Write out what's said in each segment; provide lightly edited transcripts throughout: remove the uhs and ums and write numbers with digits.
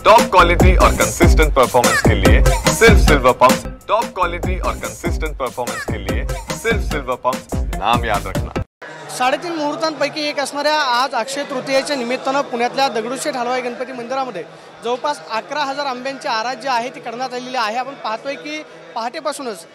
Top quality और consistent performance के लिए सिर्फ सिल्वर पंप्स। टॉप क्वालिटी और कंसिस्टेंट परफॉर्मेंस के लिए सिर्फ सिल्वर पंप्स, नाम याद रखना। 3.5 मुहूर्तांपैकी एक असणाऱ्या आज अक्षय तृतीयेच्या निमित्तानं पुण्यातल्या दगडूशेठ हलवाई गणपती मंदिरामध्ये जवळपास 11,000 आंब्यांची आराध जी आहे ती करण्यात आलेली आहे। आपण पाहतोय की पहाटेपासूनच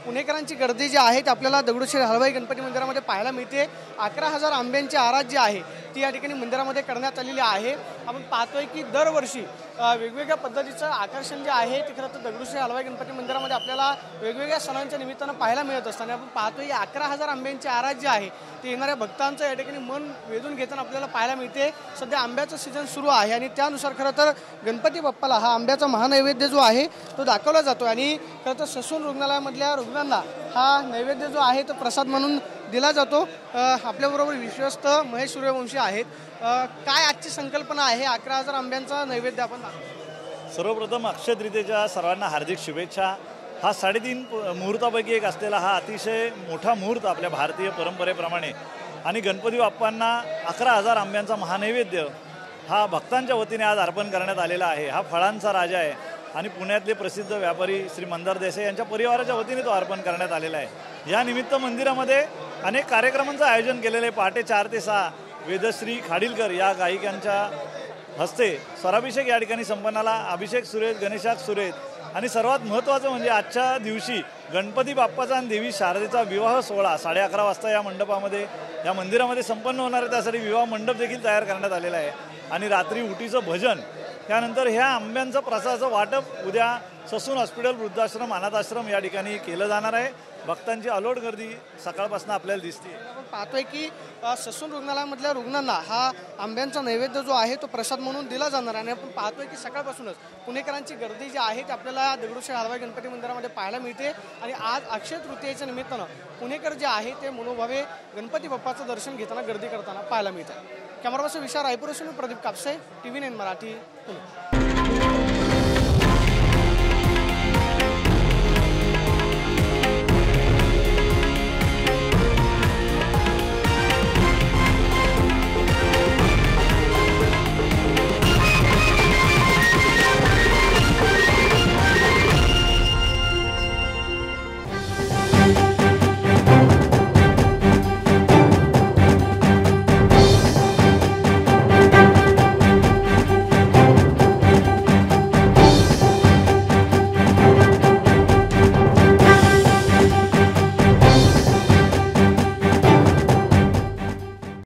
पुणेकरांची गर्दी जी आहे ती आपल्याला दगडूशेठ हलवाई गणपती मंदिरामध्ये पाहायला मिळते। 11,000 आंब्यांची आराध जी आहे ती या ठिकाणी मंदिरामध्ये करण्यात आलेली आहे। आपण पाहतोय की दरवर्षी वेगवेगळ्या पद्धतीचं आकर्षण जे आहे ते खरं तर दगडूशेठ हलवाई गणपती मंदिरामध्ये आपल्याला वेगवेगळ्या सणांच्या निमित्तानं पाहायला मिळत असताना आपण पाहतोय की 11,000 आंब्यांची आराध जी आहे ती येणाऱ्या भक्तांचं या ठिकाणी मन वेधून घेताना आपल्याला पाहायला मिळते। सध्या आंब्याचं सीझन सुरू आहे आणि त्यानुसार खरं तर गणपती बाप्पाला हा आंब्याचा महानैवेद्य जो आहे तो दाखवला जातो आणि खरं तर ससून रुग्णालयामधल्या रुग्णांना हा नैवेद्य जो आहे तो प्रसाद म्हणून दिला जातो। आपल्याबरोबर विश्वस्त महेश सूर्यवंशी आहेत। काय आजची संकल्पना आहे 11,000 आंब्यांचा नैवेद्य आपण सर्वप्रथम अक्षय तृतीयेच्या सर्वांना हार्दिक शुभेच्छा। हा 3.5 मुहूर्तापैकी एक असलेला हा अतिशय मोठा मुहूर्त आपल्या भारतीय परंपरेप्रमाणे आणि गणपती बाप्पांना 11,000 आंब्यांचा महानैवेद्य हा भक्तांच्या वतीने आज अर्पण करण्यात आलेला आहे। हा फळांचा राजा आहे आणि पुण्यातले प्रसिद्ध व्यापारी श्री मंदार देसाई यांच्या परिवाराच्या वतीने तो अर्पण करण्यात आलेला आहे। या निमित्त मंदिरामध्ये अनेक कार्यक्रमांचं आयोजन केलेलं आहे। पहाटे 4 ते 6 वेदश्री खाडीलकर या गायिकांच्या हस्ते स्वराभिषेक या ठिकाणी संपन्नाला अभिषेक सुरेश, गणेशाक सुरेश आणि सर्वात महत्त्वाचं म्हणजे आजच्या दिवशी गणपती बाप्पाचा आणि देवी शारदेचा विवाह सोहळा 11:30 वाजता या मंडपामध्ये या मंदिरामध्ये संपन्न होणार आहे। त्यासाठी विवाह मंडप देखील तयार करण्यात आलेला आहे आणि रात्री उटीचं भजन, त्यानंतर ह्या आंब्यांचं प्रसादाचं वाटप उद्या ससून हॉस्पिटल, वृद्धाश्रम, अनाथाश्रम या ठिकाणी केलं जाणार आहे। भक्तांची अलोट गर्दी सकाळपासून आपल्याला दिसते। आपण पाहतोय की ससून रुग्णालयामधल्या रुग्णांना हा आंब्यांचा नैवेद्य जो आहे तो प्रसाद म्हणून दिला जाणार आणि आपण पाहतोय की सकाळपासूनच पुणेकरांची गर्दी जी आहे ती आपल्याला दगडूशेठ हलवाई गणपती मंदिरामध्ये पाहायला मिळते आणि आज अक्षय तृतीयेच्या निमित्तानं पुणेकर जे आहे ते मनोभावे गणपती बाप्पाचं दर्शन घेताना गर्दी करताना पाहायला मिळतं। कॅमेरा पर्सन विशाल रायपूर, प्रदीप कापसे, TV9 मराठी, पुणे।